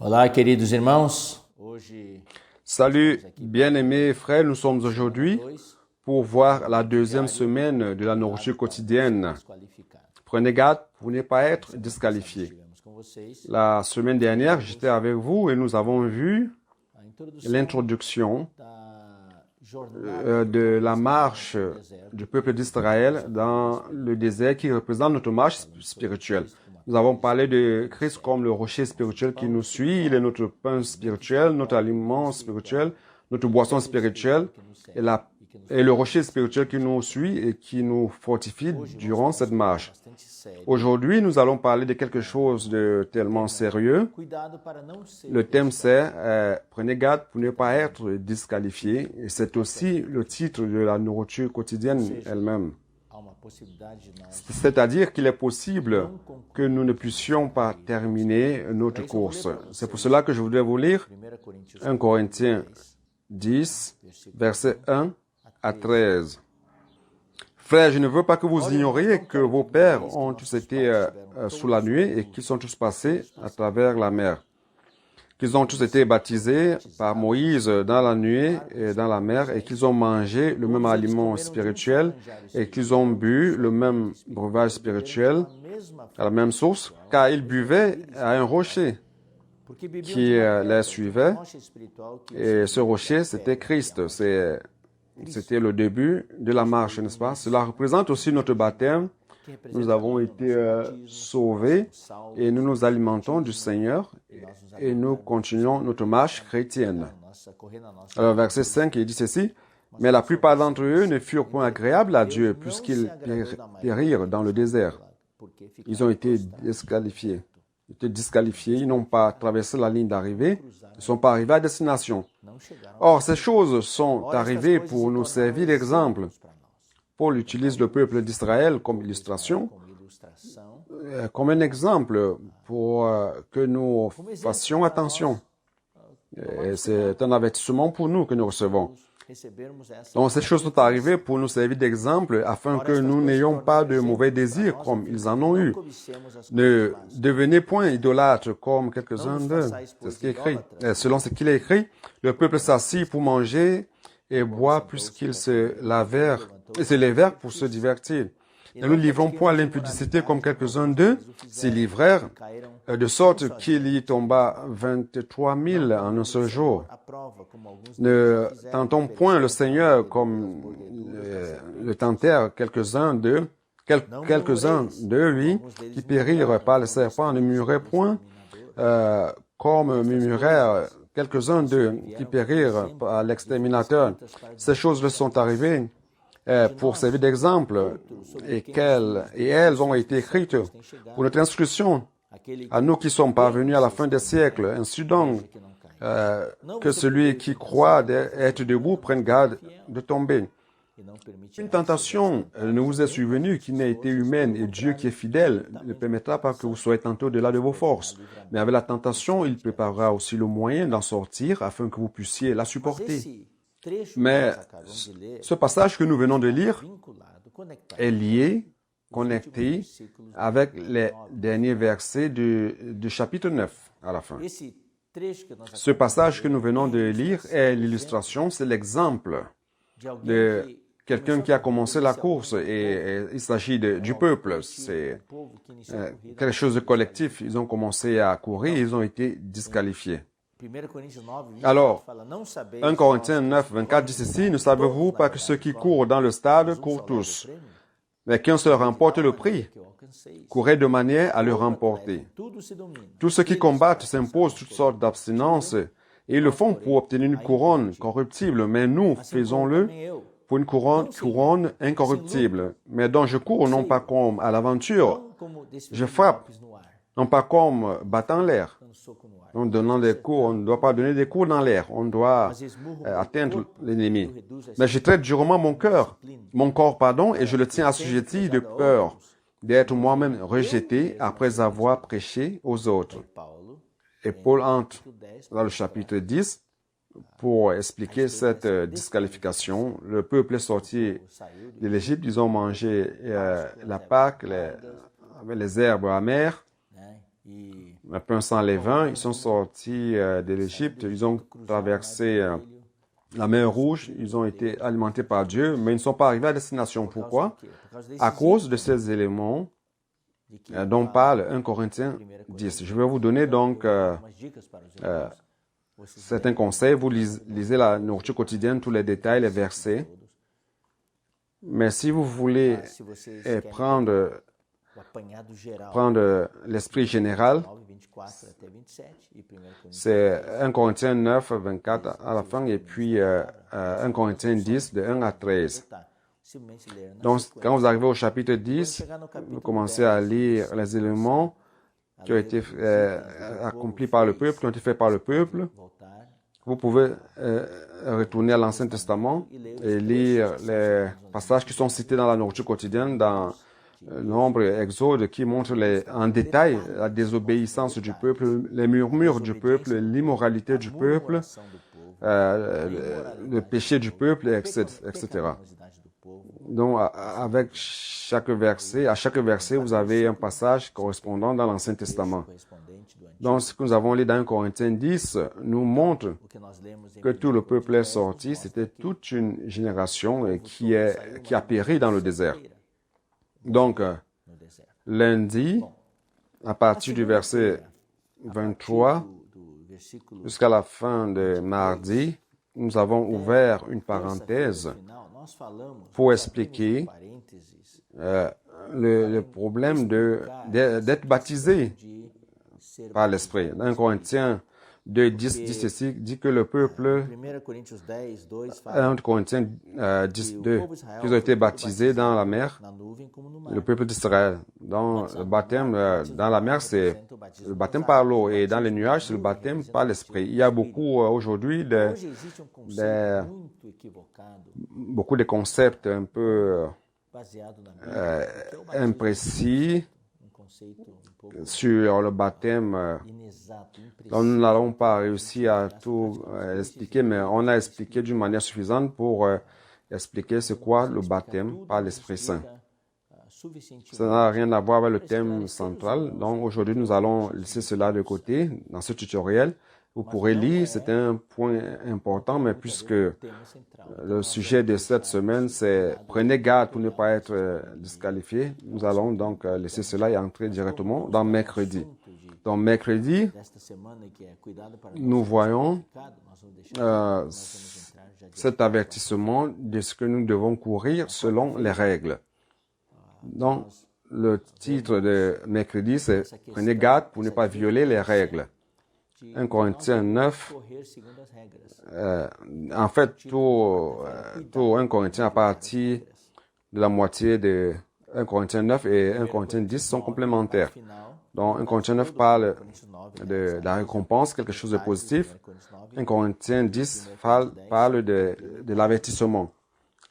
Olá, queridos irmãos. Salut, bien-aimés frères, nous sommes aujourd'hui pour voir la deuxième semaine de la nourriture quotidienne. Prenez garde pour ne pas être disqualifié. La semaine dernière, j'étais avec vous et nous avons vu l'introduction de la marche du peuple d'Israël dans le désert qui représente notre marche spirituelle. Nous avons parlé de Christ comme le rocher spirituel qui nous suit. Il est notre pain spirituel, notre aliment spirituel, notre boisson spirituelle et le rocher spirituel qui nous suit et qui nous fortifie durant cette marche. Aujourd'hui, nous allons parler de quelque chose de tellement sérieux. Le thème c'est prenez garde pour ne pas être disqualifié. Et c'est aussi le titre de la nourriture quotidienne elle-même. C'est-à-dire qu'il est possible que nous ne puissions pas terminer notre course. C'est pour cela que je voudrais vous lire 1 Corinthiens 10, versets 1 à 13. Frères, je ne veux pas que vous ignoriez que vos pères ont tous été sous la nuée et qu'ils sont tous passés à travers la mer. Qu'ils ont tous été baptisés par Moïse dans la nuée et dans la mer et qu'ils ont mangé le même aliment spirituel et qu'ils ont bu le même breuvage spirituel à la même source, car ils buvaient à un rocher qui les suivait et ce rocher c'était Christ. C'était le début de la marche, n'est-ce pas? Cela représente aussi notre baptême. Nous avons été sauvés et nous nous alimentons du Seigneur et nous continuons notre marche chrétienne. Alors, verset 5, il dit ceci, « Mais la plupart d'entre eux ne furent point agréables à Dieu puisqu'ils périrent dans le désert. » Ils ont été disqualifiés. Ils n'ont pas traversé la ligne d'arrivée. Ils ne sont pas arrivés à destination. Or, ces choses sont arrivées pour nous servir d'exemple. Paul utilise le peuple d'Israël comme illustration, comme un exemple pour que nous fassions attention. Et c'est un avertissement pour nous que nous recevons. Donc, ces choses sont arrivées pour nous servir d'exemple afin que nous n'ayons pas de mauvais désirs comme ils en ont eu. Ne devenez point idolâtres comme quelques-uns d'eux. C'est ce qui est écrit. Et selon ce qu'il est écrit, le peuple s'assit pour manger et boit puisqu'ils se levèrent pour se divertir. Ne nous livrons point à l'impudicité comme quelques-uns d'eux s'y livrèrent, de sorte qu'il y tomba 23 000 en un seul jour. Ne tentons point le Seigneur comme le tentèrent quelques-uns d'eux, oui, qui périrent par le serpent, ne murmurez point comme murmurèrent quelques-uns d'eux qui périrent par l'exterminateur. Ces choses leur sont arrivées pour servir d'exemple et elles ont été écrites pour notre instruction à nous qui sommes parvenus à la fin des siècles. Ainsi donc, que celui qui croit être debout prenne garde de tomber. Une tentation ne vous est survenue qui n'a été humaine et Dieu qui est fidèle ne permettra pas que vous soyez tentés au-delà de vos forces. Mais avec la tentation, il préparera aussi le moyen d'en sortir afin que vous puissiez la supporter. Mais ce passage que nous venons de lire est lié, connecté avec les derniers versets du chapitre 9 à la fin. Ce passage que nous venons de lire est l'illustration, c'est l'exemple de quelqu'un qui a commencé la course et il s'agit du peuple. C'est quelque chose de collectif. Ils ont commencé à courir et ils ont été disqualifiés. Alors, 1 Corinthiens 9, 24 dit ceci, « Ne savez-vous pas que ceux qui courent dans le stade courent tous, mais qu'un seul remporte le prix? Courez de manière à le remporter. Tous ceux qui combattent s'imposent toutes sortes d'abstinences, et ils le font pour obtenir une couronne corruptible, mais nous faisons-le pour une couronne incorruptible, mais dont je cours non pas comme à l'aventure, je frappe, non pas comme battant l'air. En donnant des coups, on ne doit pas donner des coups dans l'air, on doit atteindre l'ennemi. Mais je traite durement mon corps, et je le tiens assujetti de peur d'être moi-même rejeté après avoir prêché aux autres. Et Paul entre dans le chapitre 10 pour expliquer cette disqualification. Le peuple est sorti de l'Égypte, ils ont mangé la Pâque, avec les herbes amères, un pain sans levain. Ils sont sortis de l'Égypte, ils ont traversé la mer Rouge, ils ont été alimentés par Dieu, mais ils ne sont pas arrivés à destination. Pourquoi? À cause de ces éléments dont parle 1 Corinthiens 10. Je vais vous donner donc certains conseils. Vous lisez la nourriture quotidienne, tous les détails, les versets. Mais si vous voulez prendre l'esprit général, c'est 1 Corinthiens 9, 24 à la fin, et puis 1 Corinthiens 10, de 1 à 13. Donc, quand vous arrivez au chapitre 10, vous commencez à lire les éléments qui ont été accomplis par le peuple, qui ont été faits par le peuple. Vous pouvez retourner à l'Ancien Testament et lire les passages qui sont cités dans la nourriture quotidienne, dans Nombre et Exode, qui montrent en détail la désobéissance du peuple, les murmures du peuple, l'immoralité du peuple, le péché du peuple, etc. Donc, avec chaque verset, à chaque verset, vous avez un passage correspondant dans l'Ancien Testament. Donc, ce que nous avons lu dans 1 Corinthiens 10 nous montre que tout le peuple est sorti. C'était toute une génération qui a péri dans le désert. Donc, lundi, à partir du verset 23 jusqu'à la fin de mardi, nous avons ouvert une parenthèse pour expliquer le problème d'être baptisé par l'Esprit. Dans 1 Corinthiens 2, 10 dit ceci, dit que le peuple, 1 Corinthiens 10, 2, qu'ils ont été baptisés dans la mer, le peuple d'Israël. Dans le baptême dans la mer, c'est le baptême par l'eau, et dans les nuages, c'est le baptême par l'Esprit. Il y a beaucoup aujourd'hui beaucoup de concepts un peu imprécis sur le baptême. Donc, nous n'allons pas réussir à tout expliquer, mais on a expliqué d'une manière suffisante pour expliquer c'est quoi le baptême par l'Esprit Saint. Ça n'a rien à voir avec le thème central. Donc, aujourd'hui, nous allons laisser cela de côté dans ce tutoriel. Vous pourrez lire, c'est un point important, mais puisque le sujet de cette semaine, c'est prenez garde pour ne pas être disqualifié, nous allons donc laisser cela et entrer directement dans mercredi. Dans mercredi, nous voyons cet avertissement de ce que nous devons courir selon les règles. Donc, le titre de mercredi, c'est « Prenez garde pour ne pas violer les règles ». 1 Corinthiens 9, en fait, tout 1 Corinthiens à partir de la moitié de 1 Corinthiens 9 et 1 Corinthiens 10 sont complémentaires. Donc, 1 Corinthiens 9 parle de la récompense, quelque chose de positif. 1 Corinthiens 10 parle de l'avertissement.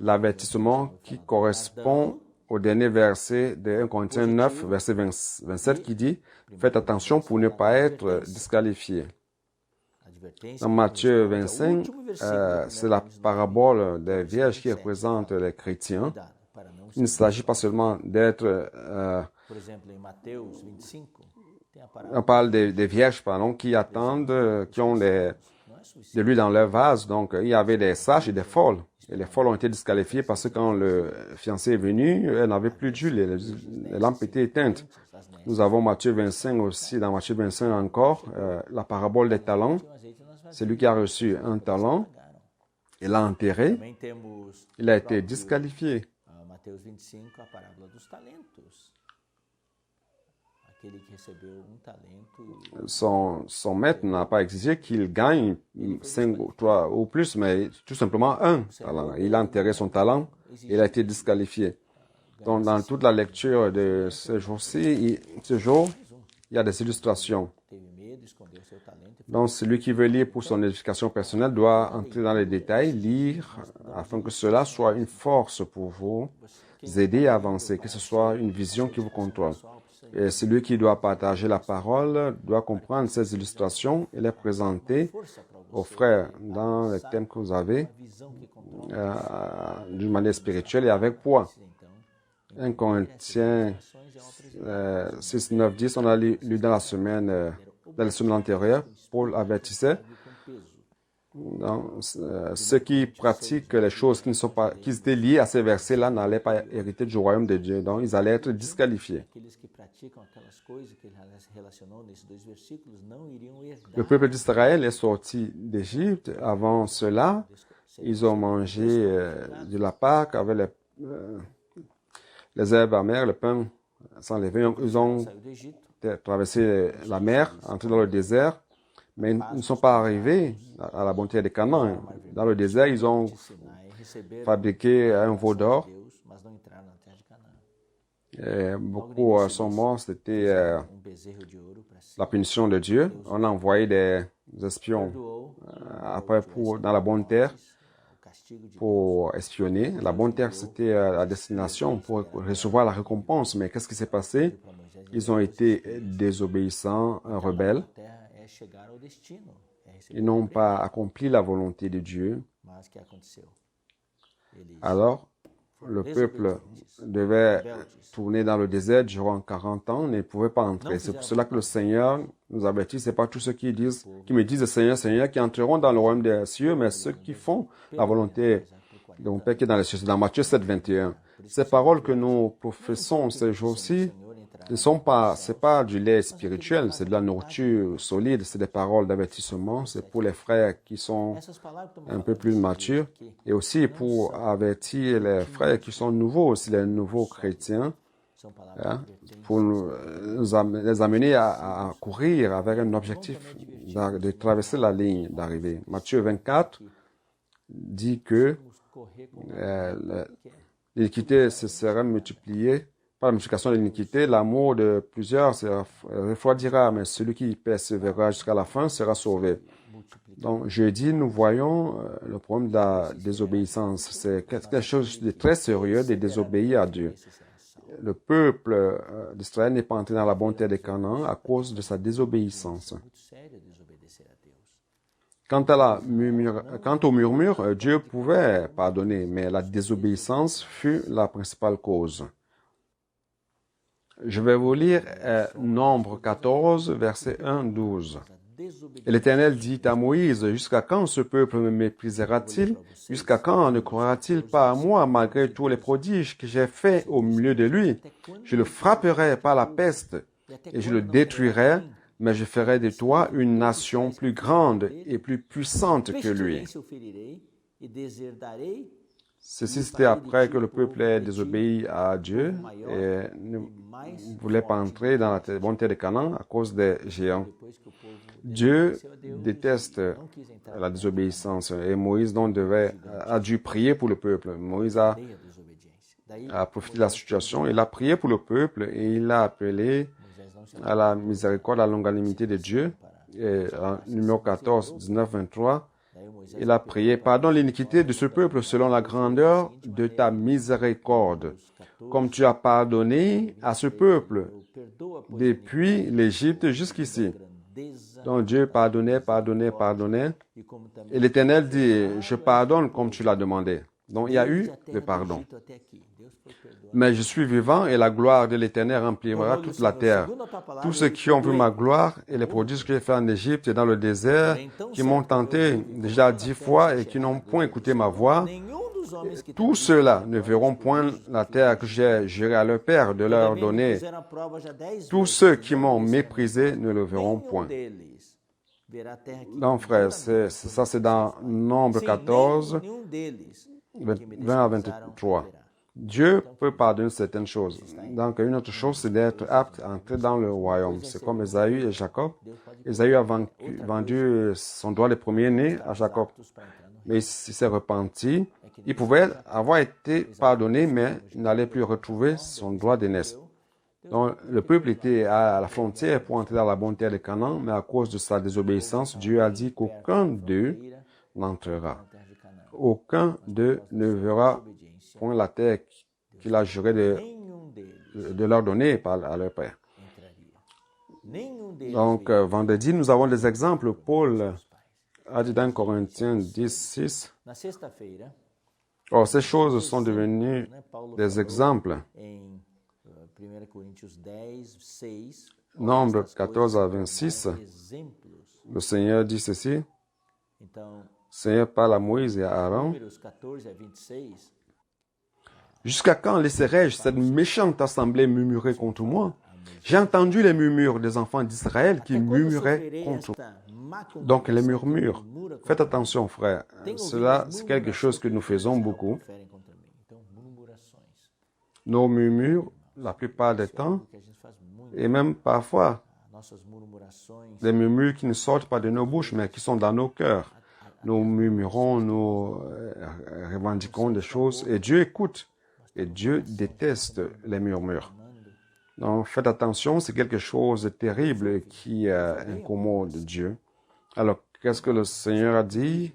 L'avertissement qui correspond au dernier verset de 1 Corinthiens 9, verset 27, qui dit « Faites attention pour ne pas être disqualifié ». Dans Matthieu 25, c'est la parabole des vierges qui représente les chrétiens. Il ne s'agit pas seulement d'être... on parle des vierges, qui attendent, qui ont de l'huile dans leur vase. Donc, il y avait des sages et des folles. Et les folles ont été disqualifiées parce que quand le fiancé est venu, elle n'avait plus d'huile, les lampes étaient éteintes. Nous avons Matthieu 25 aussi, dans Matthieu 25 encore, la parabole des talents. Celui qui a reçu un talent, il l'a enterré, il a été disqualifié. Son maître n'a pas exigé qu'il gagne 5 ou 3 ou plus, mais tout simplement un talent. Il a enterré son talent, il a été disqualifié. Donc, dans toute la lecture de ce jour-ci, il y a des illustrations. Donc, celui qui veut lire pour son édification personnelle doit entrer dans les détails, lire, afin que cela soit une force pour vous aider à avancer, que ce soit une vision qui vous contrôle. Et celui qui doit partager la parole doit comprendre ces illustrations et les présenter aux frères dans les thèmes que vous avez d'une manière spirituelle et avec poids. 1 Corinthiens 6, 9, 10, on a lu dans la semaine antérieure, Paul avertissait ceux qui pratiquent les choses qui étaient liées à ces versets-là n'allaient pas hériter du royaume de Dieu, donc ils allaient être disqualifiés. Le peuple d'Israël est sorti d'Égypte. Avant cela, ils ont mangé de la Pâque avec les herbes amères, le pain sans levain. Ils ont traversé la mer, entré dans le désert, mais ils ne sont pas arrivés à la bonne terre de Canaan. Dans le désert, ils ont fabriqué un veau d'or. Beaucoup sont morts, c'était la punition de Dieu. On a envoyé des espions après dans la bonne terre pour espionner. La bonne terre, c'était la destination pour recevoir la récompense. Mais qu'est-ce qui s'est passé? Ils ont été désobéissants, rebelles. Ils n'ont pas accompli la volonté de Dieu. Alors, le peuple devait tourner dans le désert durant 40 ans, ne pouvait pas entrer. C'est pour cela que le Seigneur nous avertit. C'est pas tous ceux qui me disent Seigneur, Seigneur, qui entreront dans le royaume des cieux, mais ceux qui font la volonté de mon Père qui est dans les cieux. C'est dans Matthieu 7, 21. Ces paroles que nous professons ces jours-ci c'est pas du lait spirituel, c'est de la nourriture solide, c'est des paroles d'avertissement, c'est pour les frères qui sont un peu plus matures et aussi pour avertir les frères qui sont nouveaux, aussi les nouveaux chrétiens, pour les amener à courir avec un objectif de traverser la ligne d'arrivée. Matthieu 24 dit que l'iniquité se sera multipliée. Par la multiplication de l'iniquité, l'amour de plusieurs se refroidira, mais celui qui persévérera jusqu'à la fin sera sauvé. Donc, jeudi, nous voyons le problème de la désobéissance. C'est quelque chose de très sérieux de désobéir à Dieu. Le peuple d'Israël n'est pas entré dans la bonne terre de Canaan à cause de sa désobéissance. Quant au murmure, Dieu pouvait pardonner, mais la désobéissance fut la principale cause. Je vais vous lire Nombre 14, verset 1, 12. Et l'Éternel dit à Moïse, « Jusqu'à quand ce peuple me méprisera-t-il? Jusqu'à quand ne croira-t-il pas à moi malgré tous les prodiges que j'ai faits au milieu de lui? Je le frapperai par la peste et je le détruirai, mais je ferai de toi une nation plus grande et plus puissante que lui. » Ceci, c'était après que le peuple ait désobéi à Dieu et ne voulait pas entrer dans la bonne terre de Canaan à cause des géants. Dieu déteste la désobéissance et Moïse donc a dû prier pour le peuple. Moïse a profité de la situation, il a prié pour le peuple et il a appelé à la miséricorde, à la longanimité de Dieu. Et en numéro 14, 19, 23, il a prié, « Pardonne l'iniquité de ce peuple selon la grandeur de ta miséricorde, comme tu as pardonné à ce peuple depuis l'Égypte jusqu'ici. » Donc Dieu pardonnait. Et l'Éternel dit, « Je pardonne comme tu l'as demandé. » Donc il y a eu le pardon. Mais je suis vivant et la gloire de l'Éternel remplira toute la terre. Tous ceux qui ont vu ma gloire et les prodiges que j'ai faits en Égypte et dans le désert, qui m'ont tenté déjà 10 fois et qui n'ont point écouté ma voix, tous ceux-là ne verront point la terre que j'ai juré à leur père de leur donner. Tous ceux qui m'ont méprisé ne le verront point. Donc, frère, ça c'est dans Nombre 14, 20 à 23. Dieu peut pardonner certaines choses. Donc, une autre chose, c'est d'être apte à entrer dans le royaume. C'est comme Ésaü et Jacob. Ésaü a vendu son droit de premier-né à Jacob. Mais il s'est repenti. Il pouvait avoir été pardonné, mais il n'allait plus retrouver son droit d'aînesse. Donc, le peuple était à la frontière pour entrer dans la bonne terre de Canaan, mais à cause de sa désobéissance, Dieu a dit qu'aucun d'eux n'entrera. Aucun d'eux ne verra point la terre qu'il a juré de leur donner à leur père. Donc, vendredi, nous avons des exemples. Paul a dit dans Corinthiens 10, 6, Or, ces choses sont devenues des exemples. Nombre 14 à 26, le Seigneur dit ceci. Le Seigneur parle à Moïse et à Aaron. Jusqu'à quand laisserai-je cette méchante assemblée murmurer contre moi? J'ai entendu les murmures des enfants d'Israël qui murmuraient contre moi. Donc les murmures, faites attention frère, cela c'est quelque chose que nous faisons beaucoup. Nos murmures, la plupart du temps, et même parfois, des murmures qui ne sortent pas de nos bouches, mais qui sont dans nos cœurs. Nous murmurons, nous revendiquons des choses, et Dieu écoute, et Dieu déteste les murmures. Donc faites attention, c'est quelque chose de terrible qui incommode Dieu. Alors, qu'est-ce que le Seigneur a dit?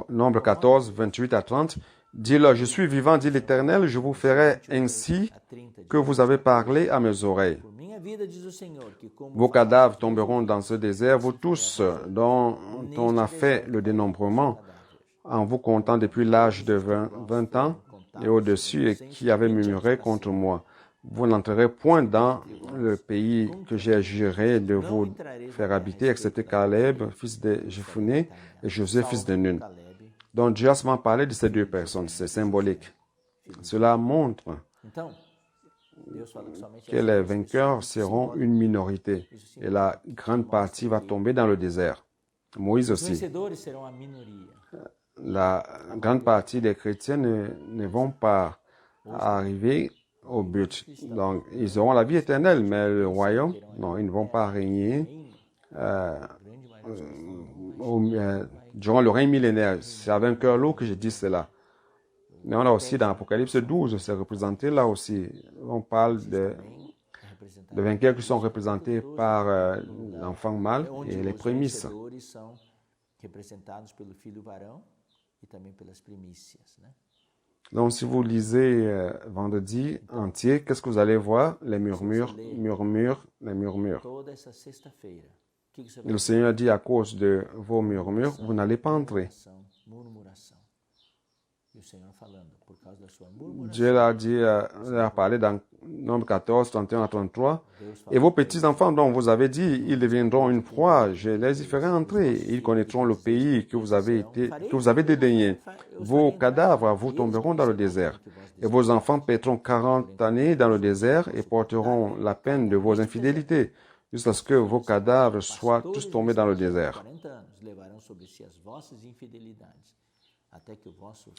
Nombre 14, 28 à 30. Dis-leur, je suis vivant, dit l'Éternel, je vous ferai ainsi que vous avez parlé à mes oreilles. Vos cadavres tomberont dans ce désert, vous tous dont on a fait le dénombrement, en vous comptant depuis l'âge de 20 ans et au-dessus, et qui avaient murmuré contre moi. Vous n'entrerez point dans le pays que j'ai juré de vous faire habiter, excepté Caleb, fils de Jephuné, et Josué, fils de Nun. Donc Dieu a souvent parlé de ces deux personnes, c'est symbolique. Cela montre que les vainqueurs seront une minorité, et la grande partie va tomber dans le désert. Moïse aussi. La grande partie des chrétiens ne vont pas arriver au but. Donc, ils auront la vie éternelle, mais le royaume, non, ils ne vont pas régner durant le règne millénaire. C'est avec un cœur lourd que je dis cela. Mais on a aussi dans Apocalypse 12, c'est représenté là aussi. On parle de vainqueurs qui sont représentés par l'enfant mâle et les prémices. Donc, si vous lisez vendredi entier, qu'est-ce que vous allez voir? Les murmures, murmures, les murmures. Et le Seigneur dit, à cause de vos murmures, vous n'allez pas entrer. Dieu l'a dit, a parlé dans Nombre 14, 31 à 33. Et vos petits-enfants dont vous avez dit, ils deviendront une proie, je les y ferai entrer. Ils connaîtront le pays que vous avez dédaigné. Vos cadavres vous tomberont dans le désert. Et vos enfants paîtront 40 années dans le désert et porteront la peine de vos infidélités, jusqu'à ce que vos cadavres soient tous tombés dans le désert.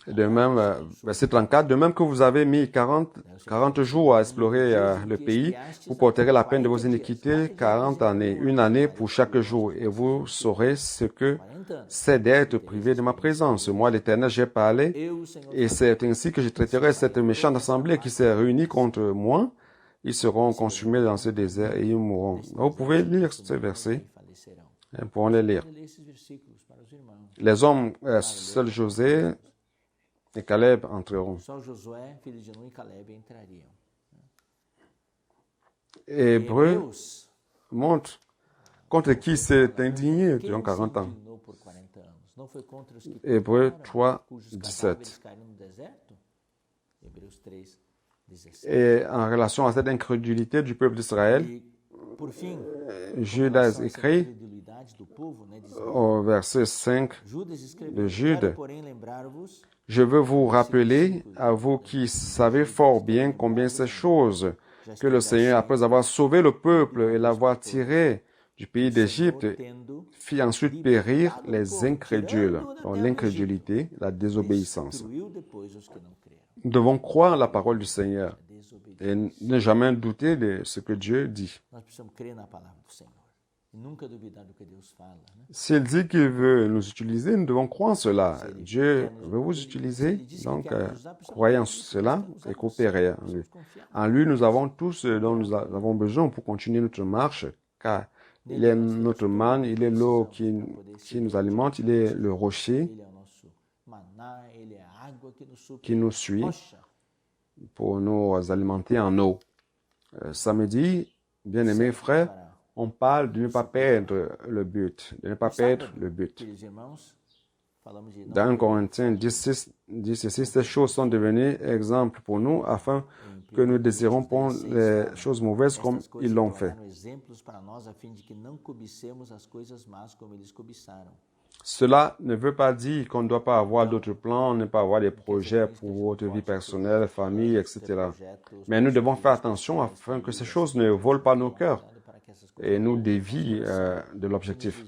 De même, verset 34, de même que vous avez mis 40 jours à explorer le pays, vous porterez la peine de vos iniquités 40 années, une année pour chaque jour, et vous saurez ce que c'est d'être privé de ma présence. Moi, l'Éternel, j'ai parlé, et c'est ainsi que je traiterai cette méchante assemblée qui s'est réunie contre moi. Ils seront consumés dans ce désert et ils mourront. Vous pouvez lire ce verset. Nous pouvons les lire. Les hommes, seul Josué et Caleb entreront. Hébreu montre contre qui s'est indigné durant 40 ans. Hébreu 3, 17. Et en relation à cette incrédulité du peuple d'Israël, Judas écrit au verset 5 de Jude, « Je veux vous rappeler, à vous qui savez fort bien combien ces choses que le Seigneur, après avoir sauvé le peuple et l'avoir tiré du pays d'Égypte, fit ensuite périr les incrédules. » Donc l'incrédulité, la désobéissance. Nous devons croire la parole du Seigneur et ne jamais douter de ce que Dieu dit. S'il dit qu'il veut nous utiliser, nous devons croire en cela. Dieu veut vous utiliser, donc croyez en cela et coopérez en lui. En lui, nous avons tout ce dont nous avons besoin pour continuer notre marche, car il est notre manne, il est l'eau qui nous alimente, il est le rocher qui nous suit pour nous alimenter en eau. Samedi, bien-aimés frères, on parle de ne pas perdre le but, de ne pas perdre le but. Dans 1 Corinthiens 10, 6, ces choses sont devenues exemples pour nous afin que nous désirons pour les choses mauvaises comme ils l'ont fait. Cela ne veut pas dire qu'on ne doit pas avoir d'autres plans, ne pas avoir des projets pour votre vie personnelle, famille, etc. Mais nous devons faire attention afin que ces choses ne volent pas nos cœurs et nous dévient de l'objectif.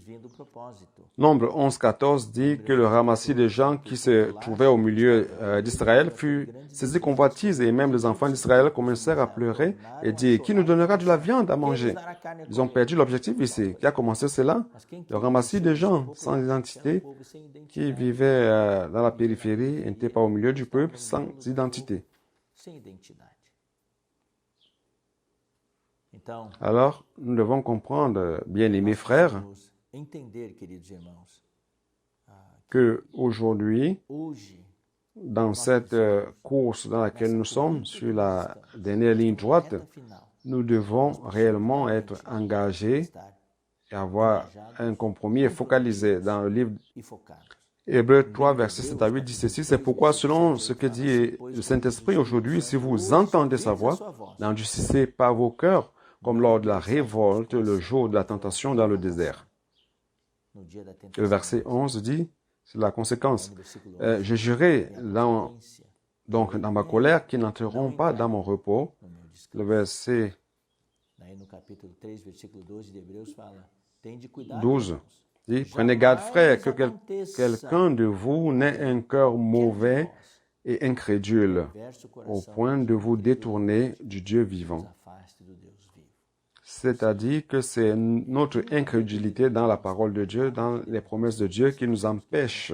Nombre 11-14 dit que le ramassis des gens qui se trouvaient au milieu d'Israël fut saisi convoitise et même les enfants d'Israël commencèrent à pleurer et dire « Qui nous donnera de la viande à manger ?» Ils ont perdu l'objectif ici. Qui a commencé cela? Le ramassis des gens sans identité qui vivaient dans la périphérie, n'étaient pas au milieu du peuple, sans identité. Alors, nous devons comprendre, bien-aimés frères, que aujourd'hui, dans cette course dans laquelle nous sommes, sur la dernière ligne droite, nous devons réellement être engagés et avoir un compromis et focalisé. Dans le livre Hébreux 3, verset 7 à 8 dit ceci, c'est pourquoi, selon ce que dit le Saint-Esprit aujourd'hui, si vous entendez sa voix, n'endurcissez pas vos cœurs, comme lors de la révolte, le jour de la tentation dans le désert. Le verset 11 dit, c'est la conséquence. Je jurai donc dans ma colère qu'ils n'entreront pas dans mon repos. Le verset 12 dit, prenez garde, frères, que quelqu'un de vous n'ait un cœur mauvais et incrédule, au point de vous détourner du Dieu vivant. C'est-à-dire que c'est notre incrédulité dans la parole de Dieu, dans les promesses de Dieu, qui nous empêche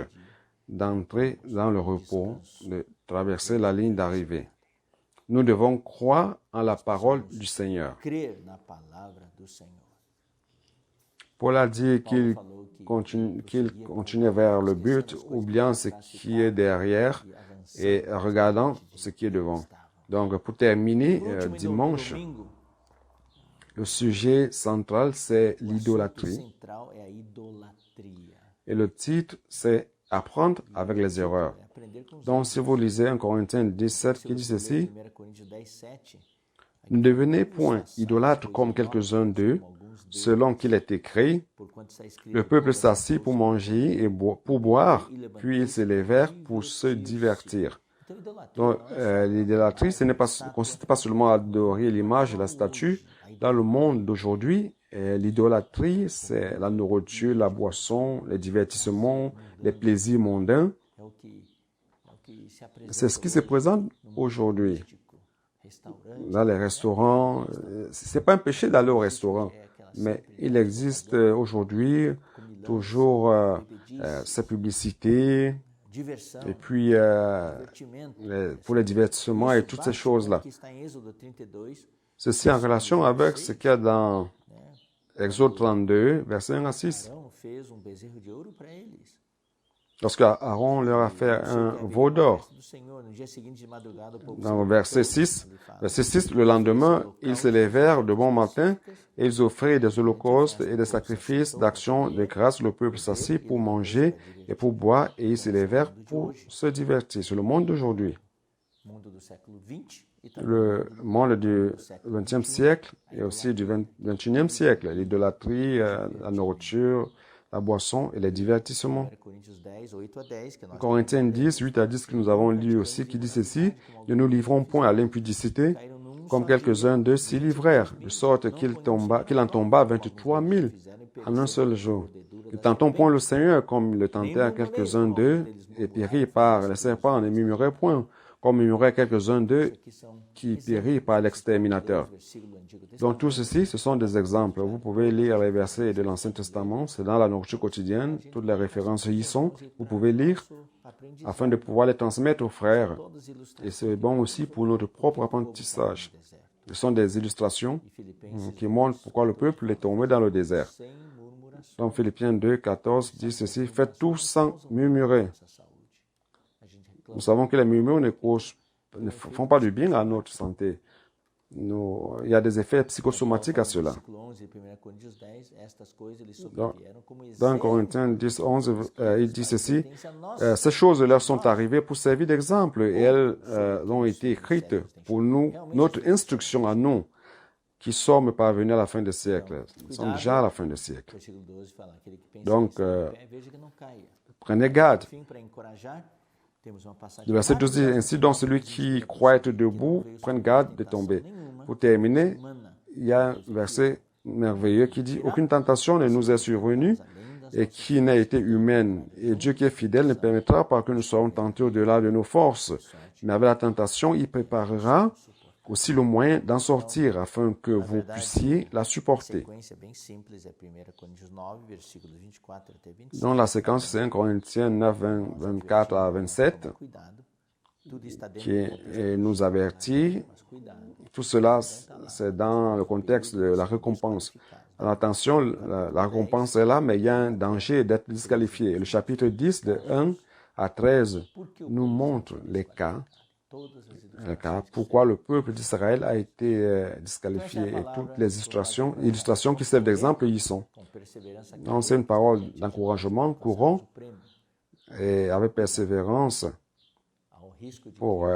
d'entrer dans le repos, de traverser la ligne d'arrivée. Nous devons croire en la parole du Seigneur. Paul a dit qu'il continuait vers le but, oubliant ce qui est derrière et regardant ce qui est devant. Donc, pour terminer, dimanche, le sujet central, c'est l'idolâtrie. Et le titre, c'est « Apprendre avec les erreurs ». Donc, si vous lisez 1 Corinthiens 17 qui dit ceci, « Ne devenez point idolâtres comme quelques-uns d'eux, selon qu'il est écrit, le peuple s'assit pour manger et pour boire, puis ils se levèrent pour se divertir. » Donc, l'idolâtrie, ce ne consiste pas seulement à adorer l'image et la statue. Dans le monde d'aujourd'hui, l'idolâtrie, c'est la nourriture, la boisson, les divertissements, les plaisirs mondains. C'est ce qui se présente aujourd'hui. Dans les restaurants, c'est pas un péché d'aller au restaurant, mais il existe aujourd'hui toujours ces publicités, et puis pour les divertissements et toutes ces choses-là. Ceci en relation avec ce qu'il y a dans Exode 32, versets 1 à 6. Lorsque Aaron leur a fait un veau d'or, dans le verset 6, le lendemain, ils se levèrent de bon matin et ils offrirent des holocaustes et des sacrifices d'action de grâce. Le peuple s'assit pour manger et pour boire et ils se levèrent pour se divertir. C'est le monde d'aujourd'hui. Le monde du XXe siècle et aussi du XXIe siècle. L'idolâtrie, la nourriture, la boisson et les divertissements. Corinthiens 10, 8 à 10 que nous avons lu aussi, qui dit ceci, « Ne nous livrons point à l'impudicité, comme quelques-uns d'eux s'y livrèrent, de sorte qu'il en tomba 23 000 en un seul jour. Ne tentons point le Seigneur comme le tentèrent quelques-uns d'eux, et périrent par les serpents, ne murmurez point, comme murmuraient quelques-uns d'eux qui périrent par l'exterminateur. » Donc tout ceci, ce sont des exemples. Vous pouvez lire les versets de l'Ancien Testament, c'est dans la nourriture quotidienne, toutes les références y sont. Vous pouvez lire afin de pouvoir les transmettre aux frères. Et c'est bon aussi pour notre propre apprentissage. Ce sont des illustrations qui montrent pourquoi le peuple est tombé dans le désert. Donc Philippiens 2, 14 dit ceci, « Faites tout sans murmurer. » Nous savons que les murmures ne font pas du bien à notre santé. il y a des effets psychosomatiques à cela. Dans Corinthiens 10, 11, il dit ceci, ces choses leur sont arrivées pour servir d'exemple et elles ont été écrites pour nous, notre instruction à nous, qui sommes parvenus à la fin des siècles. Nous sommes déjà à la fin des siècles. Donc, prenez garde. Le verset 12 dit ainsi, donc celui qui croit être debout, prenne garde de tomber. Pour terminer, il y a un verset merveilleux qui dit, aucune tentation ne nous est survenue et qui n'a été humaine. Et Dieu qui est fidèle ne permettra pas que nous soyons tentés au-delà de nos forces. Mais avec la tentation, il préparera aussi le moyen d'en sortir afin que vous puissiez la supporter. Dans la séquence, c'est 1 Corinthiens 9, 24 à 27, qui nous avertit. Tout cela, c'est dans le contexte de la récompense. Alors, attention, la récompense est là, mais il y a un danger d'être disqualifié. Le chapitre 10, de 1 à 13, nous montre les cas pourquoi le peuple d'Israël a été disqualifié et toutes les illustrations qui servent d'exemple y sont. Donc, c'est une parole d'encouragement courant et avec persévérance pour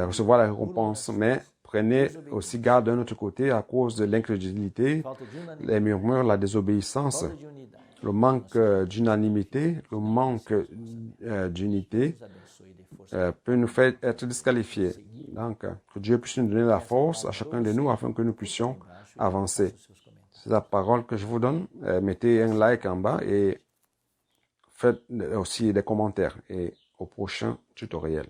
recevoir la récompense, mais prenez aussi garde d'un autre côté à cause de l'incrédulité, les murmures, la désobéissance, le manque d'unanimité, le manque d'unité peut nous faire être disqualifiés. Donc, que Dieu puisse nous donner la force à chacun de nous afin que nous puissions avancer. C'est la parole que je vous donne. Mettez un like en bas et faites aussi des commentaires. Et au prochain tutoriel.